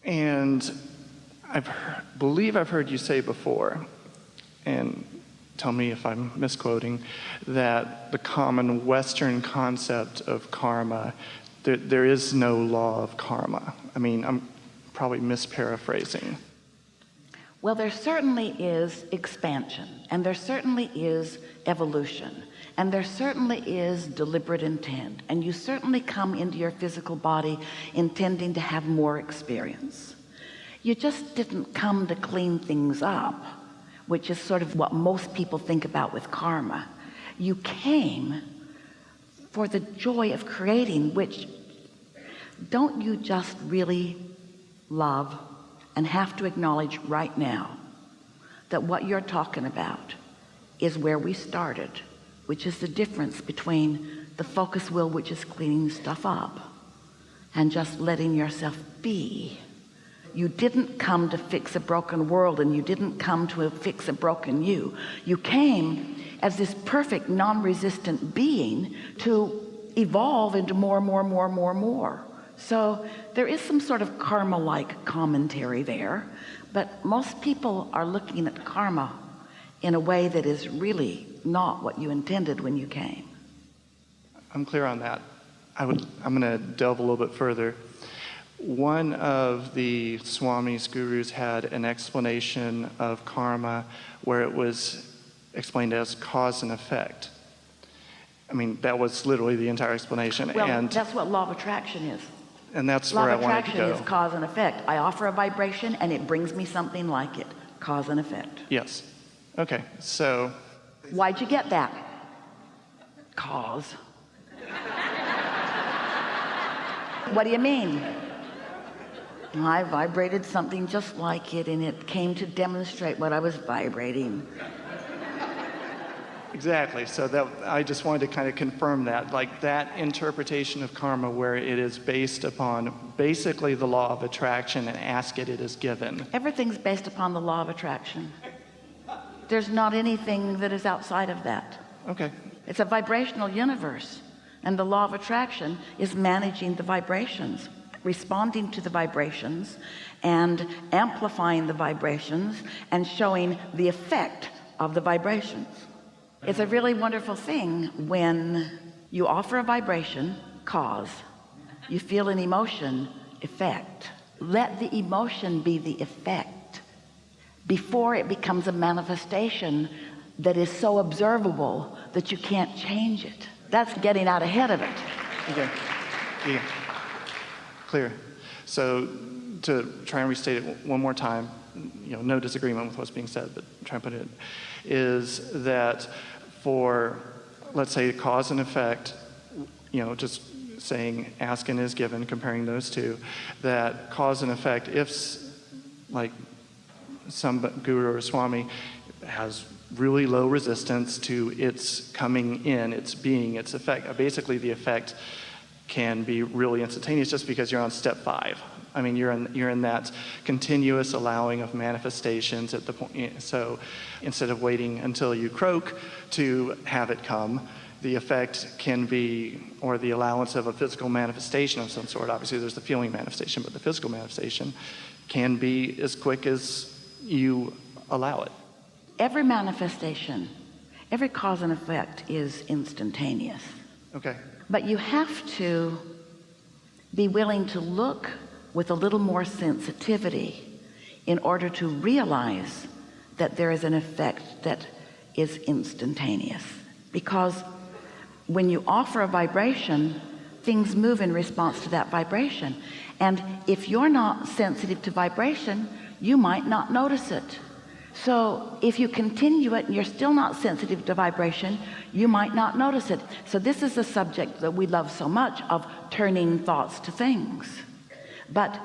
And believe I've heard you say before, and tell me if I'm misquoting, that the common Western concept of karma, there is no law of karma. I mean, I'm probably misparaphrasing. Well, there certainly is expansion, and there certainly is evolution, and there certainly is deliberate intent, and you certainly come into your physical body intending to have more experience. You just didn't come to clean things up, which is sort of what most people think about with karma. You came for the joy of creating, which don't you just really love and have to acknowledge right now that what you're talking about is where we started, which is the difference between the focus will, which is cleaning stuff up, and just letting yourself be. You didn't come to fix a broken world, and you didn't come to fix a broken you. You came as this perfect non-resistant being to evolve into more. So there is some sort of karma-like commentary there, but most people are looking at karma in a way that is really not what you intended when you came. I'm clear on that. I'm going to delve a little bit further. One of the Swami's gurus had an explanation of karma where it was explained as cause and effect. I mean, that was literally the entire explanation. Well, and that's what law of attraction is. And that's where I wanted to go. Law of attraction is cause and effect. I offer a vibration and it brings me something like it. Cause and effect. Yes. Okay, so. Why'd you get that? Cause. What do you mean? I vibrated something just like it, and it came to demonstrate what I was vibrating. Exactly. So that I just wanted to kind of confirm that, like that interpretation of karma where it is based upon basically the law of attraction and ask it is given. Everything's based upon the law of attraction. There's not anything that is outside of that. Okay. It's a vibrational universe, and the law of attraction is managing the vibrations, responding to the vibrations and amplifying the vibrations and showing the effect of the vibrations. It's a really wonderful thing when you offer a vibration, cause, you feel an emotion, effect. Let the emotion be the effect before it becomes a manifestation that is so observable that you can't change it. That's getting out ahead of it. Okay. Yeah. Clear. So to try and restate it one more time, no disagreement with what's being said, but try and put it, is that for, let's say, cause and effect, just saying ask and is given, comparing those two, that cause and effect, if like some guru or swami has really low resistance to its coming in, its being, its effect, basically the effect can be really instantaneous just because you're on step 5. I mean, you're in that continuous allowing of manifestations at the point. So instead of waiting until you croak to have it come, the effect can be, or the allowance of a physical manifestation of some sort. Obviously, there's the feeling manifestation, but the physical manifestation can be as quick as you allow it. Every manifestation, every cause and effect is instantaneous. Okay. But you have to be willing to look with a little more sensitivity in order to realize that there is an effect that is instantaneous. Because when you offer a vibration, things move in response to that vibration. And if you're not sensitive to vibration, you might not notice it. So if you continue it and you're still not sensitive to vibration, you might not notice it. So this is a subject that we love so much, of turning thoughts to things. But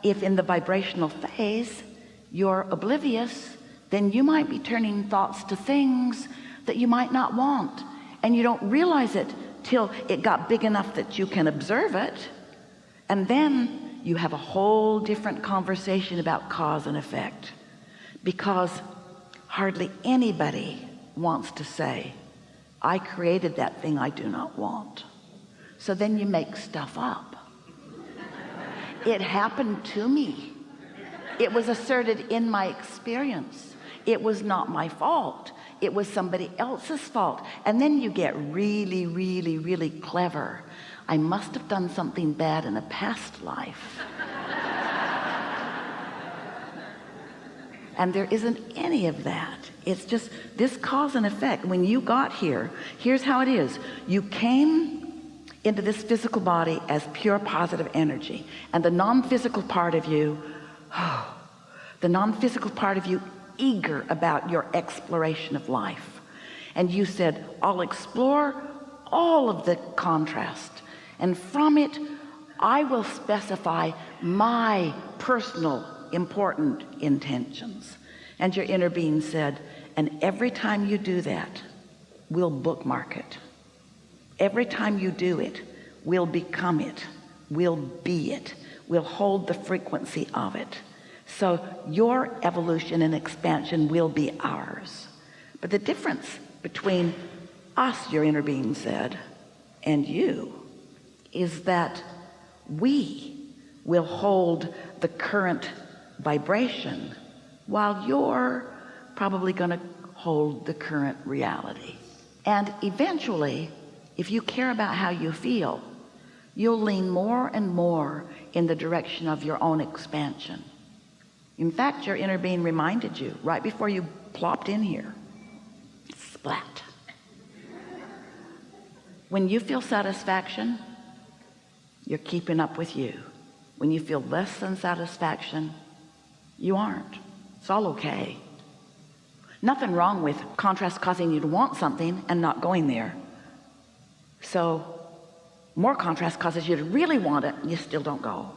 if in the vibrational phase you're oblivious, then you might be turning thoughts to things that you might not want, and you don't realize it till it got big enough that you can observe it, and then you have a whole different conversation about cause and effect. Because hardly anybody wants to say, I created that thing I do not want. So then you make stuff up. It happened to me. It was asserted in my experience. It was not my fault. It was somebody else's fault. And then you get really, really, really clever. I must have done something bad in a past life. And there isn't any of that. It's just this cause and effect. When you got here, here's how it is. You came into this physical body as pure positive energy. And the non-physical part of you, eager about your exploration of life. And you said, I'll explore all of the contrast. And from it, I will specify my personal important intentions. And your inner being said, and every time you do that, we'll bookmark it. Every time you do it, we'll become it. We'll be it. We'll hold the frequency of it. So your evolution and expansion will be ours. But the difference between us, your inner being said, and you is that we will hold the current vibration while you're probably going to hold the current reality. And eventually, if you care about how you feel, you'll lean more and more in the direction of your own expansion. In fact, your inner being reminded you right before you plopped in here. Splat. When you feel satisfaction, you're keeping up with you. When you feel less than satisfaction, you aren't. It's all okay. Nothing wrong with contrast causing you to want something and not going there. So more contrast causes you to really want it and you still don't go.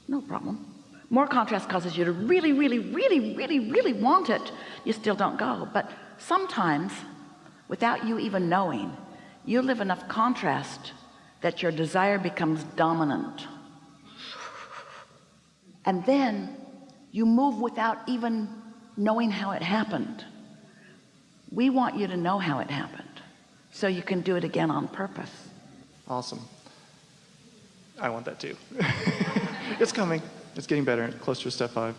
No problem. More contrast causes you to really, really, really, really, really want it. You still don't go. But sometimes, without you even knowing, you live enough contrast that your desire becomes dominant. And then you move without even knowing how it happened. We want you to know how it happened so you can do it again on purpose. Awesome. I want that too. It's coming. It's getting better, closer to step 5.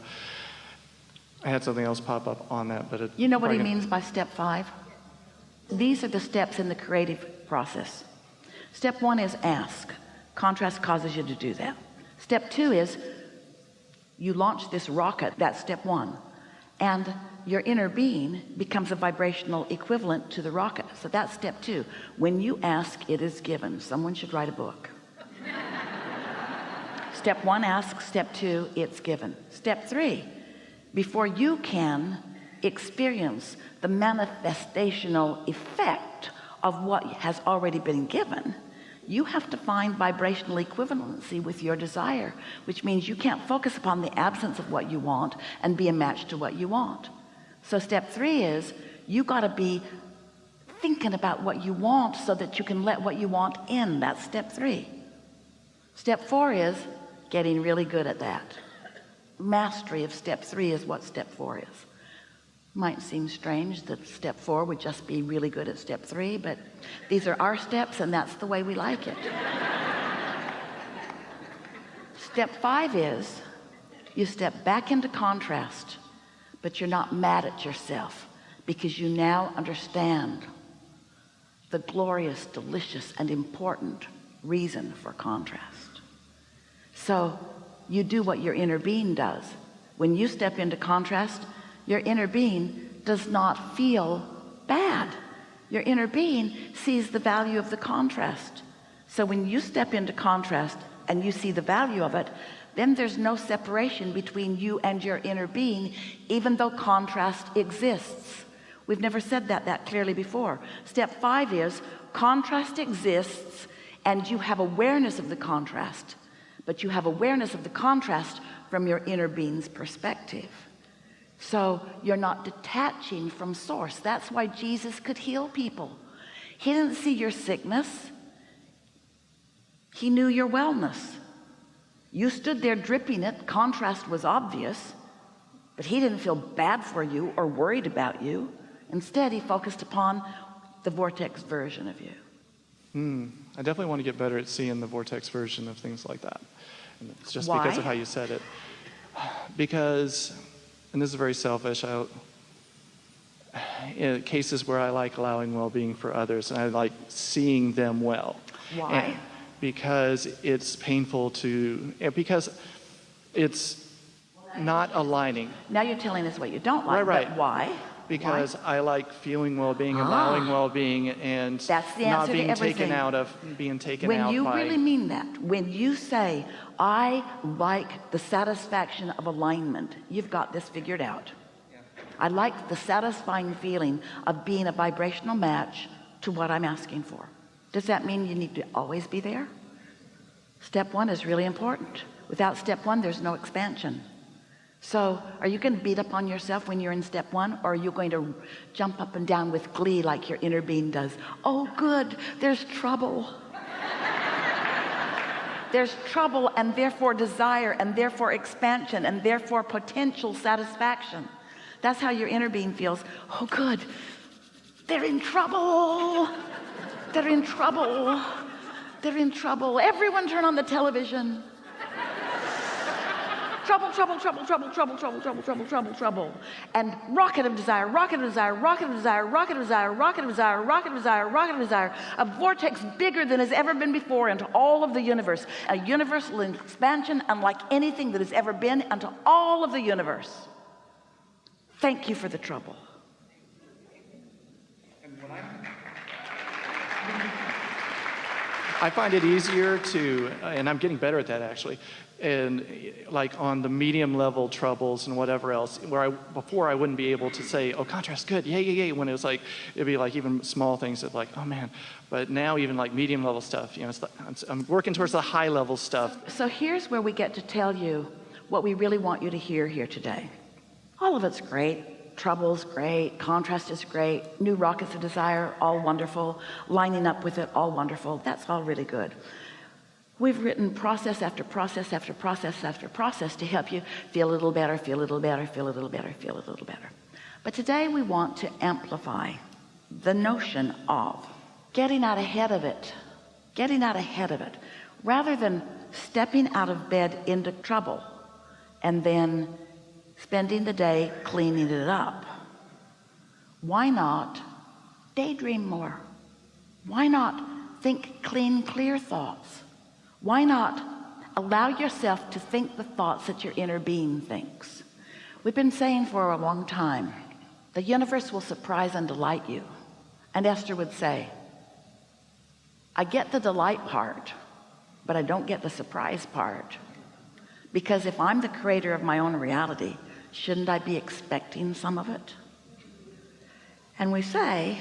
I had something else pop up on that, but you know what he means by step 5? These are the steps in the creative process. Step 1 is ask. Contrast causes you to do that. Step 2 is you launch this rocket. That's step 1. And your inner being becomes a vibrational equivalent to the rocket. So that's step 2. When you ask, it is given. Someone should write a book. Step 1, ask. Step 2, it's given. Step 3, before you can experience the manifestational effect of what has already been given, you have to find vibrational equivalency with your desire, which means you can't focus upon the absence of what you want and be a match to what you want. So step 3 is you got to be thinking about what you want so that you can let what you want in. That's step 3. Step 4 is getting really good at that. Mastery of step 3 is what step 4 is. Might seem strange that step 4 would just be really good at step 3, but these are our steps and that's the way we like it. Step 5 is you step back into contrast, but you're not mad at yourself because you now understand the glorious, delicious, and important reason for contrast. So you do what your inner being does. When you step into contrast, your inner being does not feel bad. Your inner being sees the value of the contrast. So when you step into contrast and you see the value of it, then there's no separation between you and your inner being, even though contrast exists. We've never said that clearly before. Step 5 is contrast exists and you have awareness of the contrast, but you have awareness of the contrast from your inner being's perspective. So you're not detaching from source. That's why Jesus could heal people. He didn't see your sickness. He knew your wellness. You stood there dripping it. Contrast was obvious, but he didn't feel bad for you or worried about you. Instead, he focused upon the vortex version of you. I definitely want to get better at seeing the vortex version of things like that. And it's just Why? because of how you said it. Because, and this is very selfish, in cases where I like allowing well-being for others, and I like seeing them well. Why? And because it's painful because it's not aligning. Now you're telling us what you don't like, Right. but why? Because Why? I like feeling well-being, allowing well-being, and That's the not answer to being everything. being taken When out you by. really mean that, when you say, I like the satisfaction of alignment, you've got this figured out. I like the satisfying feeling of being a vibrational match to what I'm asking for. Does that mean you need to always be there? Step one is really important. Without step one, there's no expansion. So are you going to beat up on yourself when you're in step one, or are you going to jump up and down with glee like your inner being does? Oh, good, there's trouble. There's trouble, and therefore desire, and therefore expansion, and therefore potential satisfaction. That's how your inner being feels. Oh, good, they're in trouble. They're in trouble. They're in trouble. Everyone turn on the television. Trouble, trouble, trouble, trouble, trouble, trouble, trouble, trouble, trouble, trouble. And rocket of desire, rocket of desire, rocket of desire, rocket of desire, rocket of desire, rocket of desire, rocket of desire. A vortex bigger than has ever been before into all of the universe. A universal expansion unlike anything that has ever been into all of the universe. Thank you for the trouble. I find it easier to, and I'm getting better at that actually, and like on the medium level troubles and whatever else, where before I wouldn't be able to say, oh, contrast, good, yay, when it was like, it'd be like even small things that like, oh man, but now even like medium level stuff, it's like, I'm working towards the high level stuff. So here's where we get to tell you what we really want you to hear here today. All of it's great. Trouble's great, contrast is great, new rockets of desire, all wonderful, lining up with it, all wonderful. That's all really good. We've written process after process after process after process to help you feel a little better, feel a little better, feel a little better, feel a little better. But today we want to amplify the notion of getting out ahead of it, rather than stepping out of bed into trouble and then spending the day cleaning it up. Why not daydream more? Why not think clean, clear thoughts? Why not allow yourself to think the thoughts that your inner being thinks? We've been saying for a long time, the universe will surprise and delight you. And Esther would say, I get the delight part, but I don't get the surprise part. Because if I'm the creator of my own reality, shouldn't I be expecting some of it? And we say,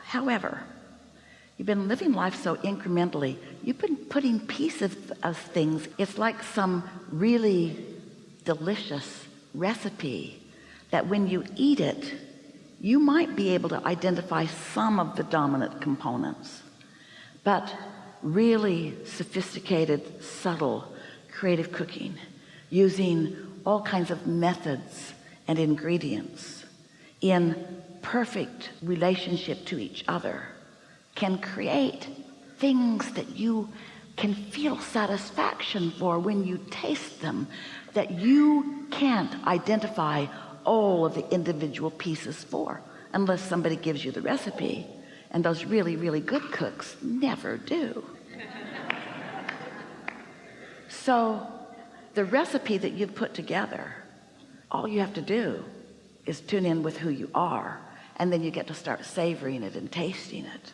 however, you've been living life so incrementally, you've been putting pieces of things. It's like some really delicious recipe that when you eat it, you might be able to identify some of the dominant components. But really sophisticated, subtle, creative cooking, using all kinds of methods and ingredients in perfect relationship to each other, can create things that you can feel satisfaction for when you taste them, that you can't identify all of the individual pieces for unless somebody gives you the recipe, and those really, really good cooks never do. So the recipe that you've put together, all you have to do is tune in with who you are, and then you get to start savoring it and tasting it.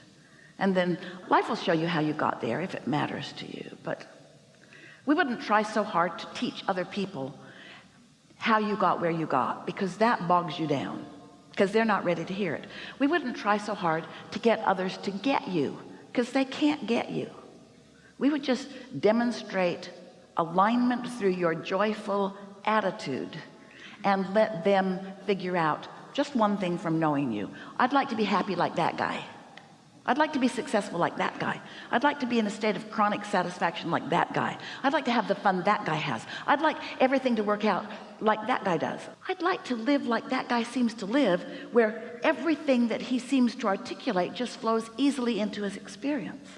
And then life will show you how you got there if it matters to you. But we wouldn't try so hard to teach other people how you got where you got, because that bogs you down, because they're not ready to hear it. We wouldn't try so hard to get others to get you, because they can't get you. We would just demonstrate alignment through your joyful attitude and let them figure out just one thing from knowing you. I'd like to be happy like that guy. I'd like to be successful like that guy. I'd like to be in a state of chronic satisfaction like that guy. I'd like to have the fun that guy has. I'd like everything to work out like that guy does. I'd like to live like that guy seems to live, where everything that he seems to articulate just flows easily into his experience.